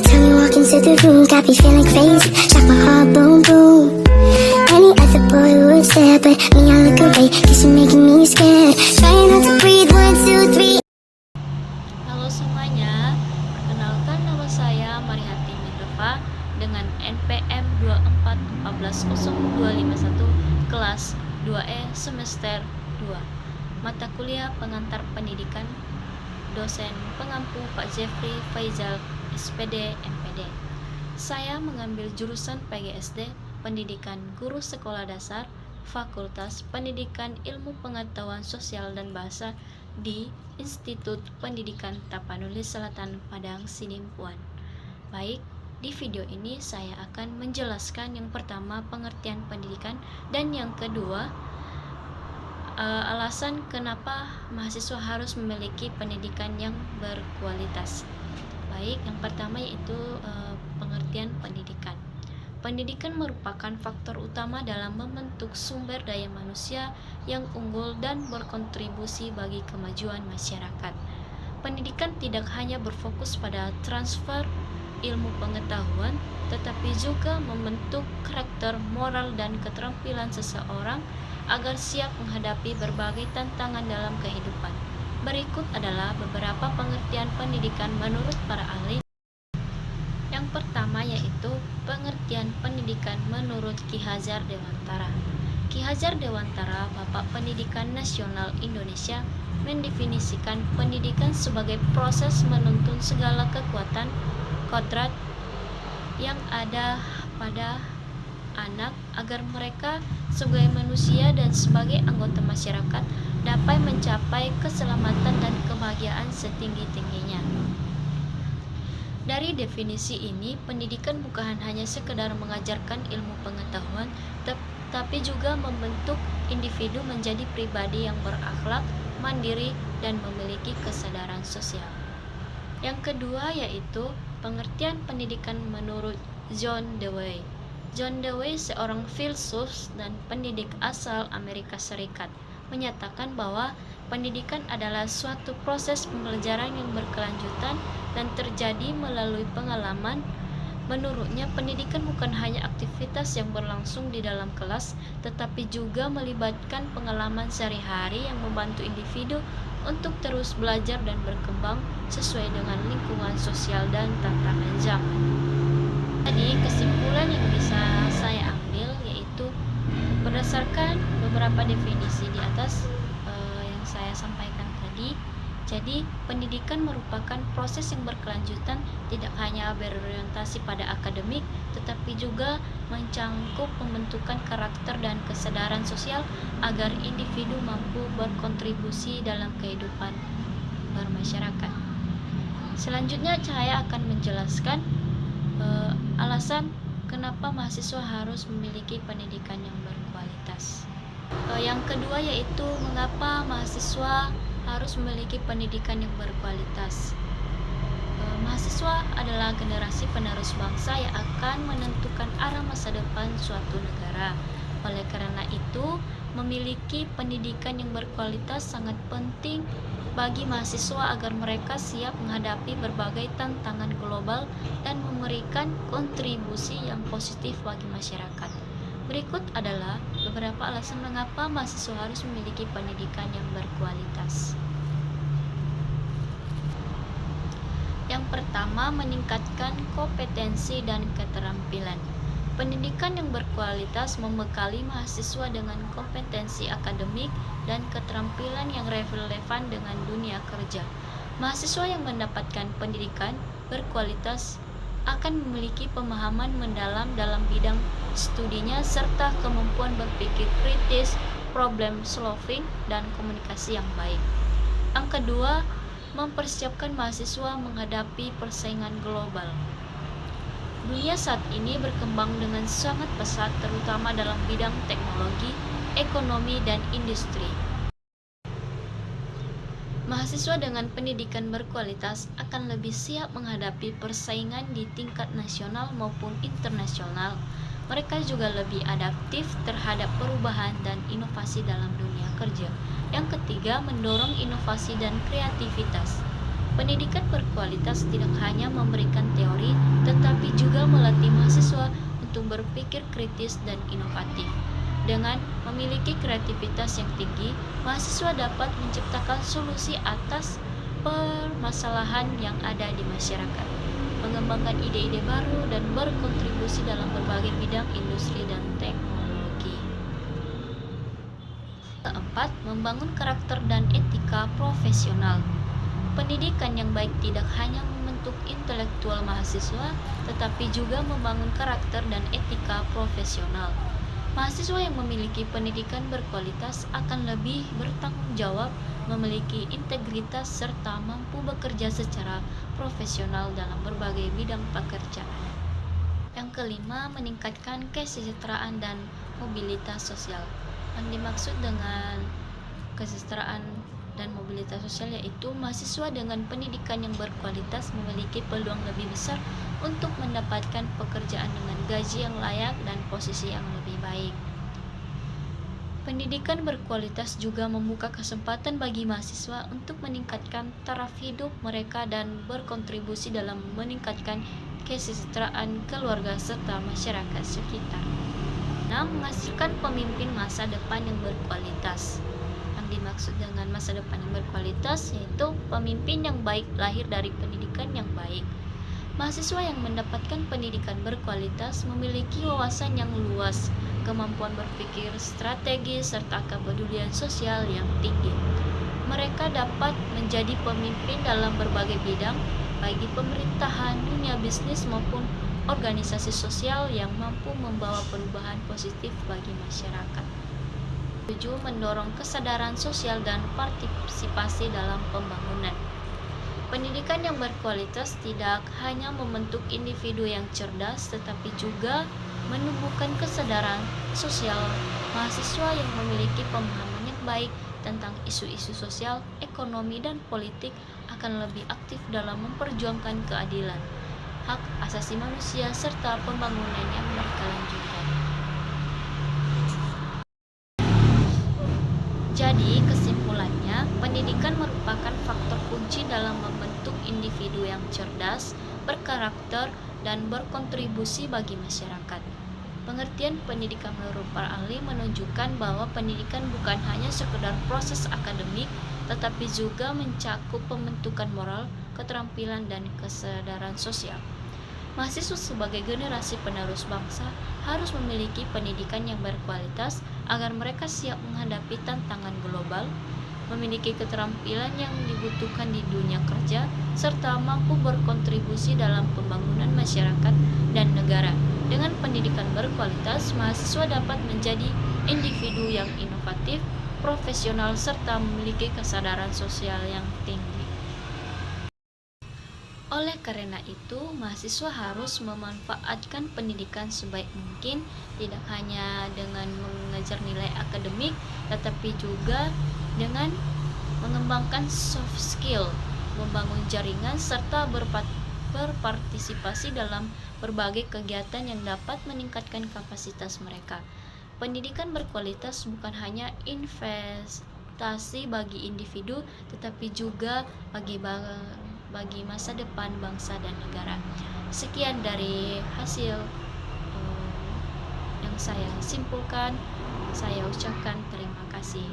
time you walk into the room, got me feeling crazy, shot my heart boom boom. Any other boy would stare, but me I look away, cause you're making me scared. Trying not to breathe, 1, 2, 3. Halo semuanya, perkenalkan nama saya Marihati Minerva dengan NPM 2414051 kelas 2E semester 2. Mata kuliah pengantar pendidikan, dosen pengampu Pak Jeffrey Faizal SPD MPD. Saya mengambil jurusan PGSD Pendidikan Guru Sekolah Dasar, Fakultas Pendidikan Ilmu Pengetahuan Sosial dan Bahasa di Institut Pendidikan Tapanuli Selatan Padang Sidimpuan. Baik, di video ini saya akan menjelaskan yang pertama pengertian pendidikan dan yang kedua alasan kenapa mahasiswa harus memiliki pendidikan yang berkualitas. Baik, yang pertama yaitu pengertian pendidikan. Pendidikan merupakan faktor utama dalam membentuk sumber daya manusia yang unggul dan berkontribusi bagi kemajuan masyarakat. Pendidikan tidak hanya berfokus pada transfer ilmu pengetahuan, tetapi juga membentuk karakter, moral, dan keterampilan seseorang agar siap menghadapi berbagai tantangan dalam kehidupan. Berikut adalah beberapa pengertian pendidikan menurut para ahli. Yang pertama yaitu pengertian pendidikan menurut Ki Hajar Dewantara. Ki Hajar Dewantara, Bapak Pendidikan Nasional Indonesia, mendefinisikan pendidikan sebagai proses menuntun segala kekuatan kodrat yang ada pada anak agar mereka sebagai manusia dan sebagai anggota masyarakat dapat mencapai keselamatan dan kebahagiaan setinggi-tingginya. Dari definisi ini, pendidikan bukan hanya sekedar mengajarkan ilmu pengetahuan, tetapi juga membentuk individu menjadi pribadi yang berakhlak, mandiri, dan memiliki kesadaran sosial. Yang kedua yaitu pengertian pendidikan menurut John Dewey. John Dewey, seorang filsuf dan pendidik asal Amerika Serikat, menyatakan bahwa pendidikan adalah suatu proses pembelajaran yang berkelanjutan dan terjadi melalui pengalaman. Menurutnya, pendidikan bukan hanya aktivitas yang berlangsung di dalam kelas, tetapi juga melibatkan pengalaman sehari-hari yang membantu individu untuk terus belajar dan berkembang sesuai dengan lingkungan sosial dan tantangan zaman. Jadi, kesimpulan yang bisa saya ambil yaitu berdasarkan beberapa definisi di atas yang saya sampaikan tadi. Jadi, pendidikan merupakan proses yang berkelanjutan, tidak hanya berorientasi pada akademik, tetapi juga mencangkup pembentukan karakter dan kesadaran sosial agar individu mampu berkontribusi dalam kehidupan bermasyarakat. Selanjutnya, saya akan menjelaskan alasan kenapa mahasiswa harus memiliki pendidikan yang berkualitas. Yang kedua yaitu mengapa mahasiswa harus memiliki pendidikan yang berkualitas. Mahasiswa adalah generasi penerus bangsa yang akan menentukan arah masa depan suatu negara. Oleh karena itu, memiliki pendidikan yang berkualitas sangat penting bagi mahasiswa agar mereka siap menghadapi berbagai tantangan global dan memberikan kontribusi yang positif bagi masyarakat. Berikut adalah beberapa alasan mengapa mahasiswa harus memiliki pendidikan yang berkualitas. Yang pertama, meningkatkan kompetensi dan keterampilan. Pendidikan yang berkualitas membekali mahasiswa dengan kompetensi akademik dan keterampilan yang relevan dengan dunia kerja. Mahasiswa yang mendapatkan pendidikan berkualitas akan memiliki pemahaman mendalam dalam bidang studinya serta kemampuan berpikir kritis, problem solving, dan komunikasi yang baik. Yang kedua, mempersiapkan mahasiswa menghadapi persaingan global. Dunia saat ini berkembang dengan sangat pesat, terutama dalam bidang teknologi, ekonomi, dan industri. Mahasiswa dengan pendidikan berkualitas akan lebih siap menghadapi persaingan di tingkat nasional maupun internasional. Mereka juga lebih adaptif terhadap perubahan dan inovasi dalam dunia kerja. Yang ketiga, mendorong inovasi dan kreativitas. Pendidikan berkualitas tidak hanya memberikan teori, tetapi juga melatih mahasiswa untuk berpikir kritis dan inovatif. Dengan memiliki kreativitas yang tinggi, mahasiswa dapat menciptakan solusi atas permasalahan yang ada di masyarakat, mengembangkan ide-ide baru, dan berkontribusi dalam berbagai bidang industri dan teknologi. Keempat, membangun karakter dan etika profesional. Pendidikan yang baik tidak hanya membentuk intelektual mahasiswa, tetapi juga membangun karakter dan etika profesional. Mahasiswa yang memiliki pendidikan berkualitas akan lebih bertanggung jawab, memiliki integritas, serta mampu bekerja secara profesional dalam berbagai bidang pekerjaan. Yang kelima, meningkatkan kesejahteraan dan mobilitas sosial. Yang dimaksud dengan kesejahteraan dan mobilitas sosial yaitu mahasiswa dengan pendidikan yang berkualitas memiliki peluang lebih besar untuk mendapatkan pekerjaan dengan gaji yang layak dan posisi yang lebih baik. Pendidikan berkualitas juga membuka kesempatan bagi mahasiswa untuk meningkatkan taraf hidup mereka dan berkontribusi dalam meningkatkan kesejahteraan keluarga serta masyarakat sekitar. Nah, menghasilkan pemimpin masa depan yang berkualitas. Yang dimaksud dengan masa depan yang berkualitas yaitu pemimpin yang baik lahir dari pendidikan yang baik. Mahasiswa yang mendapatkan pendidikan berkualitas memiliki wawasan yang luas, kemampuan berpikir strategis, serta kepedulian sosial yang tinggi. Mereka dapat menjadi pemimpin dalam berbagai bidang, baik di pemerintahan, dunia bisnis, maupun organisasi sosial yang mampu membawa perubahan positif bagi masyarakat. 7. Mendorong kesadaran sosial dan partisipasi dalam pembangunan. Pendidikan yang berkualitas tidak hanya membentuk individu yang cerdas, tetapi juga menumbuhkan kesadaran sosial. Mahasiswa yang memiliki pemahaman yang baik tentang isu-isu sosial, ekonomi, dan politik akan lebih aktif dalam memperjuangkan keadilan, hak asasi manusia, serta pembangunan yang berkelanjutan. Jadi, kesimpulannya, pendidikan merupakan faktor kunci dalam membentuk individu yang cerdas, berkarakter, dan berkontribusi bagi masyarakat. Pengertian pendidikan menurut para ahli menunjukkan bahwa pendidikan bukan hanya sekedar proses akademik, tetapi juga mencakup pembentukan moral, keterampilan, dan kesadaran sosial. Mahasiswa sebagai generasi penerus bangsa harus memiliki pendidikan yang berkualitas agar mereka siap menghadapi tantangan global, memiliki keterampilan yang dibutuhkan di dunia kerja, serta mampu berkontribusi dalam pembangunan masyarakat dan negara. Dengan pendidikan berkualitas, mahasiswa dapat menjadi individu yang inovatif, profesional, serta memiliki kesadaran sosial yang tinggi. Oleh karena itu, mahasiswa harus memanfaatkan pendidikan sebaik mungkin, tidak hanya dengan mengejar nilai akademik, tetapi juga dengan mengembangkan soft skill, membangun jaringan, serta berpartisipasi dalam berbagai kegiatan yang dapat meningkatkan kapasitas mereka. Pendidikan berkualitas bukan hanya investasi bagi individu, tetapi juga bagi masa depan bangsa dan negara. Sekian dari hasil yang saya simpulkan. Saya ucapkan terima kasih.